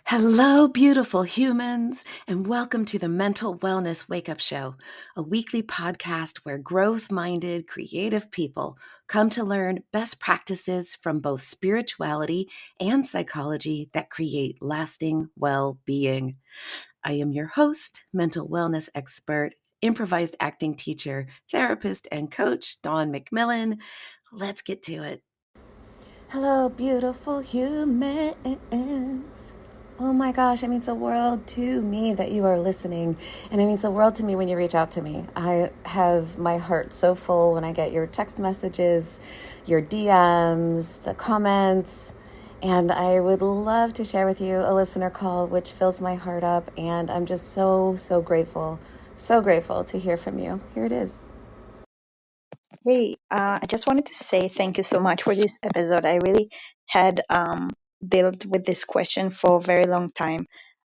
Hello, beautiful humans, and welcome to the Mental Wellness Wake-Up Show, a weekly podcast where growth-minded, creative people come to learn best practices from both spirituality and psychology that create lasting well-being. I am your host, mental wellness expert, improvised acting teacher, therapist, and coach, Dawn McMillan. Let's get to it. Hello, beautiful humans. Oh my gosh, it means the world to me that you are listening. And it means the world to me when you reach out to me. I have my heart so full when I get your text messages, your DMs, the comments. And I would love to share with you a listener call, which fills my heart up. And I'm just so grateful to hear from you. Here it is. Hey, I just wanted to say thank you so much for this episode. I really had dealt with this question for a very long time.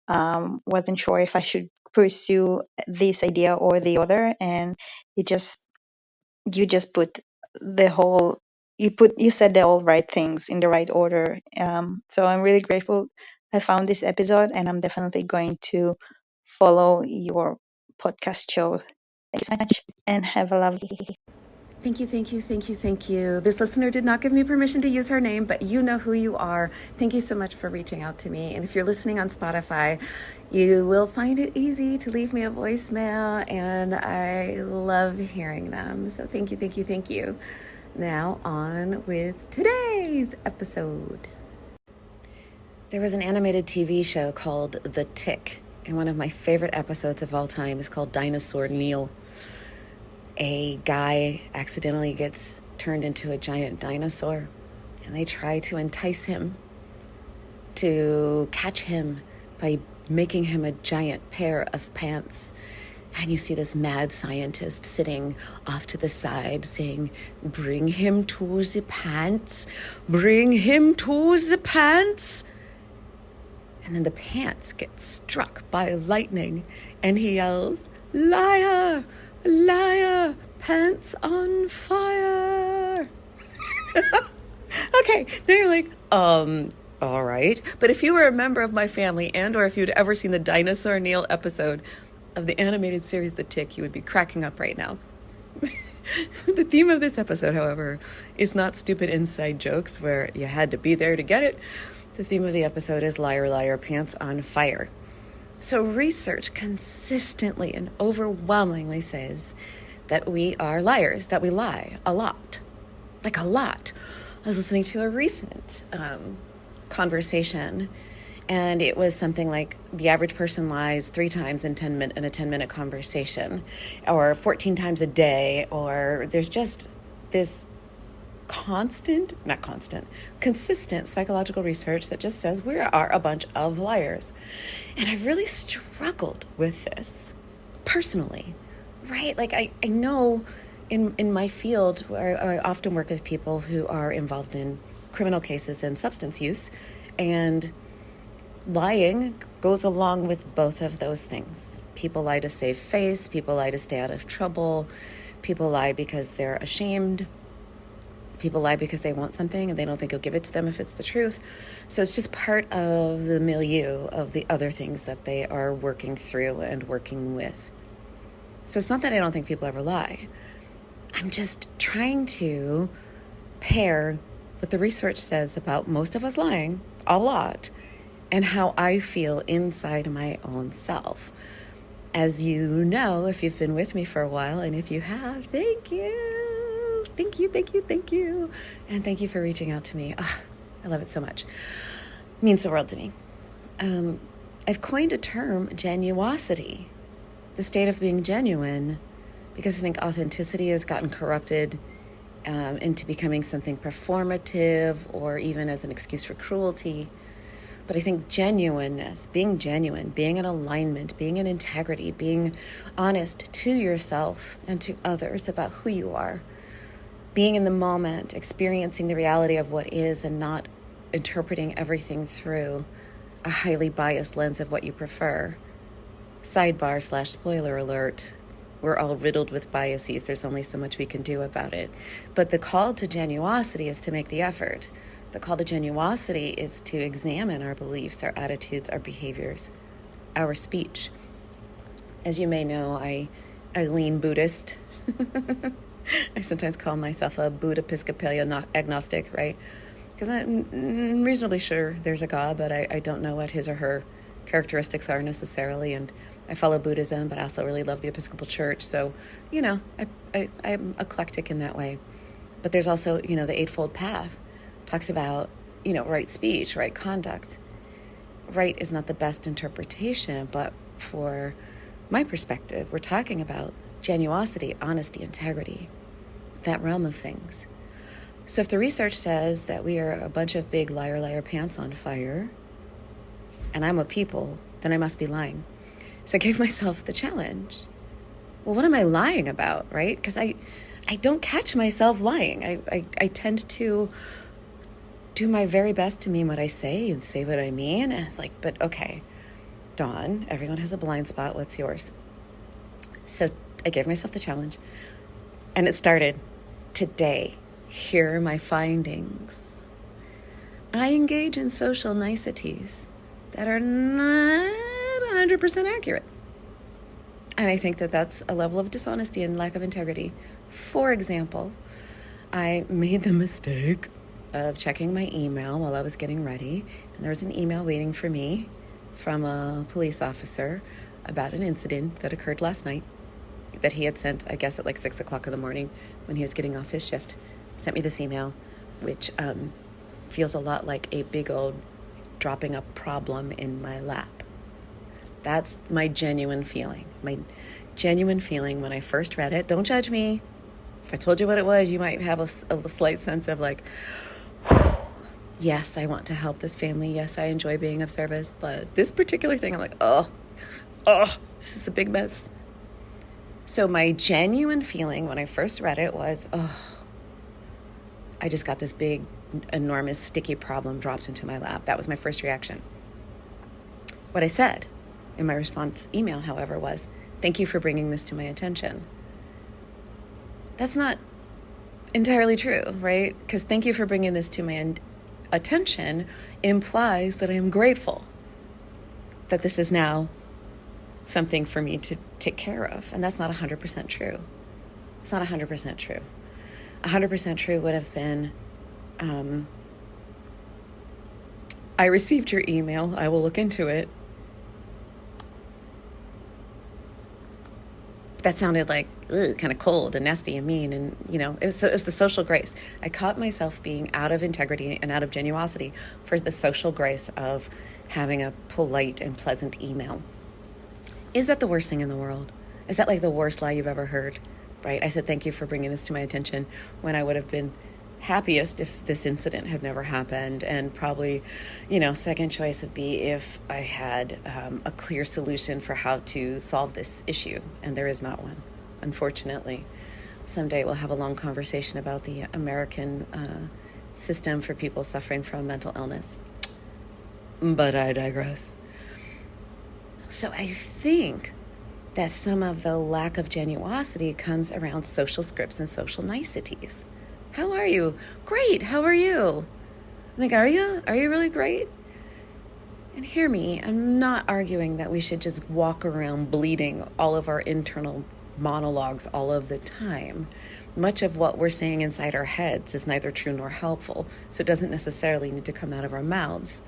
Wasn't sure if I should pursue this idea or the other, and you just put you said the all right things in the right order. So I'm really grateful I found this episode, and I'm definitely going to follow your podcast show. Thank you so much, and have a lovely day. Thank you. This listener did not give me permission to use her name, but you know who you are. Thank you so much for reaching out to me. And if you're listening on Spotify, you will find it easy to leave me a voicemail, and I love hearing them. So thank you. Now on with today's episode. There was an animated TV show called The Tick, and one of my favorite episodes of all time is called Dinosaur Neil. A guy accidentally gets turned into a giant dinosaur, and they try to entice him to catch him by making him a giant pair of pants. And you see this mad scientist sitting off to the side saying, "Bring him to the pants, bring him to the pants." And then the pants get struck by lightning, and he yells, "Liar! Liar, pants on fire." Okay, now you're like, all right. But if you were a member of my family or if you'd ever seen the Dinosaur Neil episode of the animated series The Tick, you would be cracking up right now. The theme of this episode, however, is not stupid inside jokes where you had to be there to get it. The theme of the episode is liar, liar, pants on fire. So research consistently and overwhelmingly says that we are liars, that we lie a lot, like a lot. I was listening to a recent conversation, and it was something like the average person lies 3 times in a 10-minute conversation, or 14 times a day, or there's just this consistent psychological research that just says we are a bunch of liars. And I've really struggled with this personally, right? Like I know in my field where I often work with people who are involved in criminal cases and substance use, and lying goes along with both of those things. People lie to save face, people lie to stay out of trouble, people lie because they're ashamed. People lie because they want something and they don't think you'll give it to them if it's the truth. So it's just part of the milieu of the other things that they are working through and working with. So it's not that I don't think people ever lie. I'm just trying to pair what the research says about most of us lying a lot and how I feel inside my own self. As you know, if you've been with me for a while, and if you have, thank you. And thank you for reaching out to me. Oh, I love it so much. It means the world to me. I've coined a term, genuosity, the state of being genuine, because I think authenticity has gotten corrupted into becoming something performative or even as an excuse for cruelty. But I think genuineness, being genuine, being in alignment, being in integrity, being honest to yourself and to others about who you are, being in the moment, experiencing the reality of what is and not interpreting everything through a highly biased lens of what you prefer. Sidebar / spoiler alert, we're all riddled with biases. There's only so much we can do about it. But the call to genuosity is to make the effort. The call to genuosity is to examine our beliefs, our attitudes, our behaviors, our speech. As you may know, I lean Buddhist. I sometimes call myself a Buddha Episcopalian agnostic, right? Because I'm reasonably sure there's a God, but I don't know what his or her characteristics are necessarily. And I follow Buddhism, but I also really love the Episcopal Church. So, I'm eclectic in that way. But there's also, the Eightfold Path talks about, right speech, right conduct. Right is not the best interpretation, but for my perspective, we're talking about genuosity, honesty, integrity, that realm of things. So if the research says that we are a bunch of big liar pants on fire, and I'm a people, then I must be lying. So I gave myself the challenge. Well, what am I lying about, right? Because I don't catch myself lying. I tend to do my very best to mean what I say and say what I mean. And it's like, but okay, Dawn, everyone has a blind spot. What's yours? So I gave myself the challenge. And it started today. Here are my findings. I engage in social niceties that are not 100% accurate. And I think that that's a level of dishonesty and lack of integrity. For example, I made the mistake of checking my email while I was getting ready. And there was an email waiting for me from a police officer about an incident that occurred last night that he had sent, I guess, at like 6 o'clock in the morning when he was getting off his shift. Sent me this email, which feels a lot like a big old dropping a problem in my lap. That's my genuine feeling. My genuine feeling when I first read it. Don't judge me. If I told you what it was, you might have a slight sense of like, yes, I want to help this family. Yes, I enjoy being of service. But this particular thing, I'm like, oh, this is a big mess. So my genuine feeling when I first read it was, I just got this big, enormous, sticky problem dropped into my lap. That was my first reaction. What I said in my response email, however, was, thank you for bringing this to my attention. That's not entirely true, right? Because thank you for bringing this to my attention implies that I am grateful that this is now something for me to take care of. And that's not 100% true. It's not 100% true. 100% true would have been, I received your email. I will look into it. That sounded like kind of cold and nasty and mean. And, it was the social grace. I caught myself being out of integrity and out of genuosity for the social grace of having a polite and pleasant email. Is that the worst thing in the world? Is that like the worst lie you've ever heard? Right? I said, thank you for bringing this to my attention when I would have been happiest if this incident had never happened. And probably, second choice would be if I had a clear solution for how to solve this issue. And there is not one, unfortunately. Someday we'll have a long conversation about the American system for people suffering from mental illness. But I digress. So I think that some of the lack of genuosity comes around social scripts and social niceties. How are you? Great. How are you? I'm like, are you? Are you really great? And hear me, I'm not arguing that we should just walk around bleeding all of our internal monologues all of the time. Much of what we're saying inside our heads is neither true nor helpful, so it doesn't necessarily need to come out of our mouths.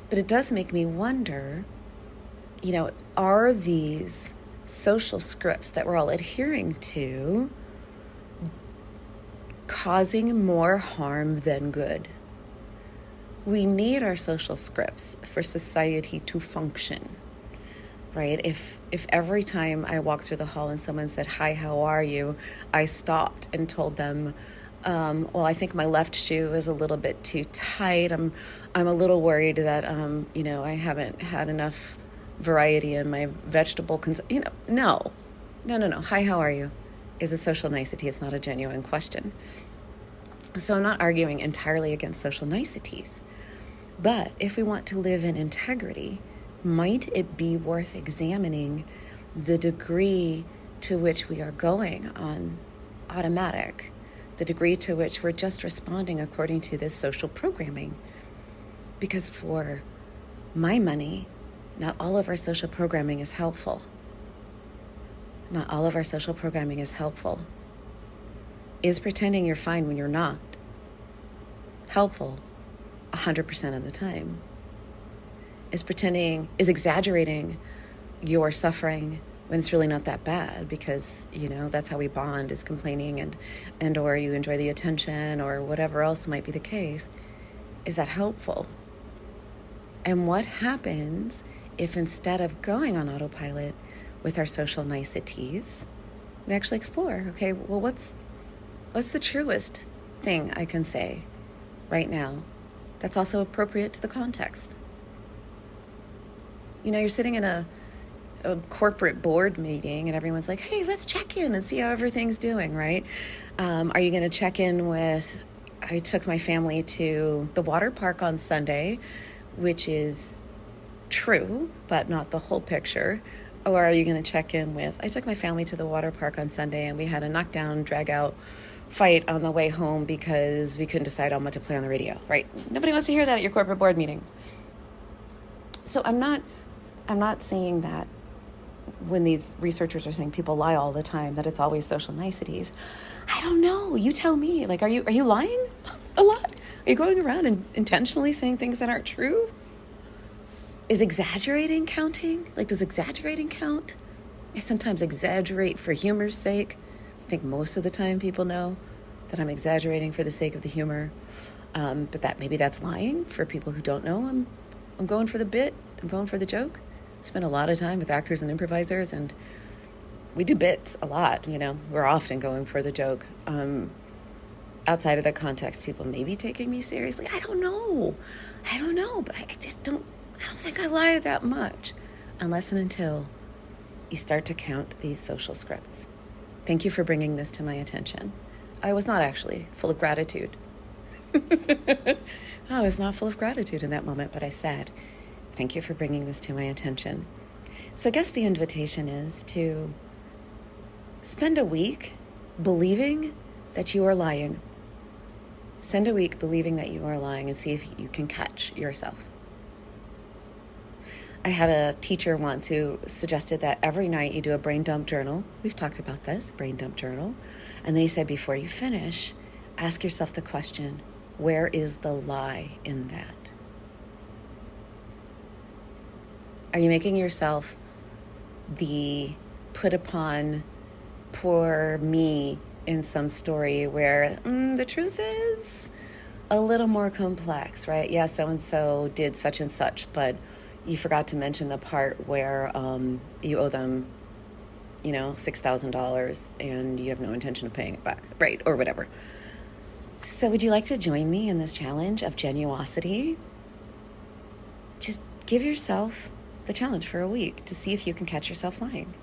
But it does make me wonder, are these social scripts that we're all adhering to causing more harm than good? We need our social scripts for society to function, right? If every time I walked through the hall and someone said, hi, how are you? I stopped and told them, well, I think my left shoe is a little bit too tight. I'm a little worried that, I haven't had enough variety in my vegetable no. Hi, how are you? Is a social nicety. It's not a genuine question. So I'm not arguing entirely against social niceties. But if we want to live in integrity, might it be worth examining the degree to which we are going on automatic the degree to which we're just responding according to this social programming. Because for my money, not all of our social programming is helpful. Not all of our social programming is helpful. Is pretending you're fine when you're not helpful 100% of the time? Is exaggerating your suffering when it's really not that bad, because, that's how we bond, is complaining and or you enjoy the attention or whatever else might be the case. Is that helpful? And what happens if instead of going on autopilot with our social niceties, we actually explore, okay, well, what's the truest thing I can say right now that's also appropriate to the context? You're sitting in a corporate board meeting and everyone's like, hey, let's check in and see how everything's doing, right? Are you going to check in with, I took my family to the water park on Sunday, which is true, but not the whole picture? Or are you going to check in with, I took my family to the water park on Sunday and we had a knockdown, drag-out fight on the way home because we couldn't decide on what to play on the radio, right? Nobody wants to hear that at your corporate board meeting. So I'm not saying that when these researchers are saying people lie all the time, that it's always social niceties. I don't know. You tell me. Like, are you lying a lot? Are you going around and intentionally saying things that aren't true? Is exaggerating counting? Like, does exaggerating count? I sometimes exaggerate for humor's sake. I think most of the time people know that I'm exaggerating for the sake of the humor. But maybe that's lying for people who don't know. I'm going for the bit. I'm going for the joke. Spend a lot of time with actors and improvisers, and we do bits a lot. We're often going for the joke. Outside of that context, people may be taking me seriously. I don't know, but I don't think I lie that much, unless and until you start to count these social scripts. Thank you for bringing this to my attention. I was not actually full of gratitude. I was not full of gratitude in that moment, but I said, thank you for bringing this to my attention. So I guess the invitation is to spend a week believing that you are lying. Spend a week believing that you are lying and see if you can catch yourself. I had a teacher once who suggested that every night you do a brain dump journal. We've talked about this, brain dump journal. And then he said, before you finish, ask yourself the question, where is the lie in that? Are you making yourself the put upon poor me in some story where the truth is a little more complex, right? Yeah, so-and-so did such and such, but you forgot to mention the part where you owe them, $6,000 and you have no intention of paying it back, right? Or whatever. So would you like to join me in this challenge of genuosity? Just give yourself the challenge for a week to see if you can catch yourself lying.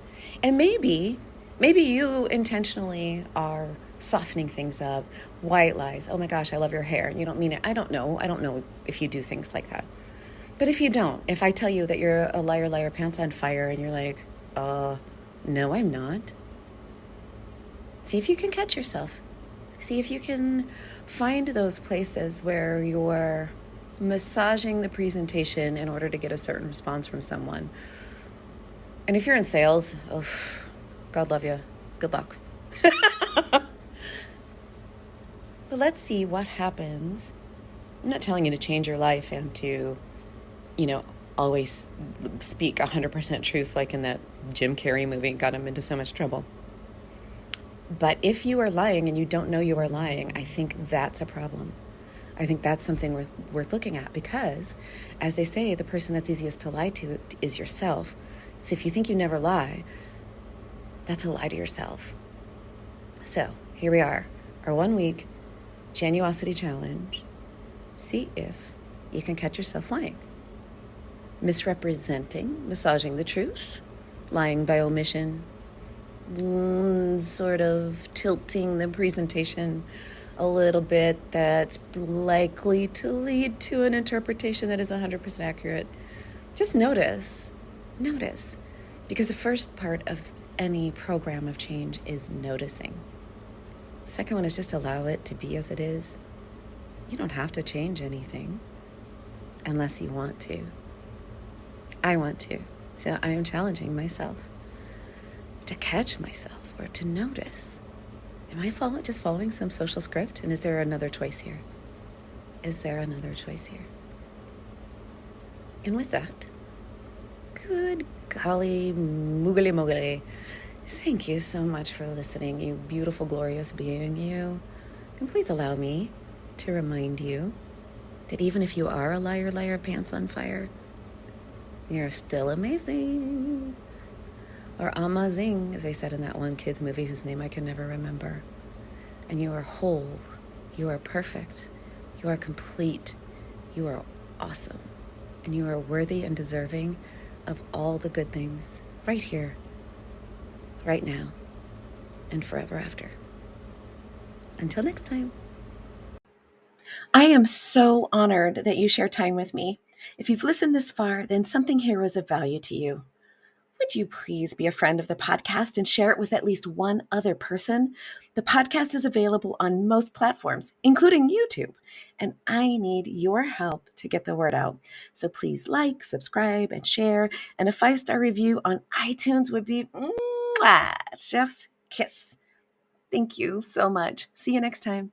And maybe you intentionally are softening things up, white lies. Oh my gosh, I love your hair. And you don't mean it. I don't know if you do things like that. But if you don't, if I tell you that you're a liar, pants on fire, and you're like, no, I'm not. See if you can catch yourself. See if you can find those places where you're massaging the presentation in order to get a certain response from someone. And if you're in sales, God love you. Good luck. But let's see what happens. I'm not telling you to change your life and to, always speak 100% truth like in that Jim Carrey movie, got him into so much trouble. But if you are lying and you don't know you are lying, I think that's a problem. I think that's something worth looking at, because, as they say, the person that's easiest to lie to is yourself. So if you think you never lie, that's a lie to yourself. So here we are, our 1 week genuosity challenge. See if you can catch yourself lying. Misrepresenting, massaging the truth, lying by omission, sort of tilting the presentation a little bit that's likely to lead to an interpretation that is 100% accurate. Just notice, because the first part of any program of change is noticing. Second one is just allow it to be as it is. You don't have to change anything unless you want to. I want to. So I am challenging myself to catch myself or to notice. Am I just following some social script? And is there another choice here? Is there another choice here? And with that, good golly, moogly moogly, thank you so much for listening, you beautiful, glorious being, you. And please allow me to remind you that even if you are a liar, liar, pants on fire, you're still amazing. Or amazing, as they said in that one kid's movie whose name I can never remember. And you are whole. You are perfect. You are complete. You are awesome. And you are worthy and deserving of all the good things right here, right now, and forever after. Until next time. I am so honored that you share time with me. If you've listened this far, then something here was of value to you. Would you please be a friend of the podcast and share it with at least one other person? The podcast is available on most platforms, including YouTube, and I need your help to get the word out. So please like, subscribe, and share, and a 5-star review on iTunes would be chef's kiss. Thank you so much. See you next time.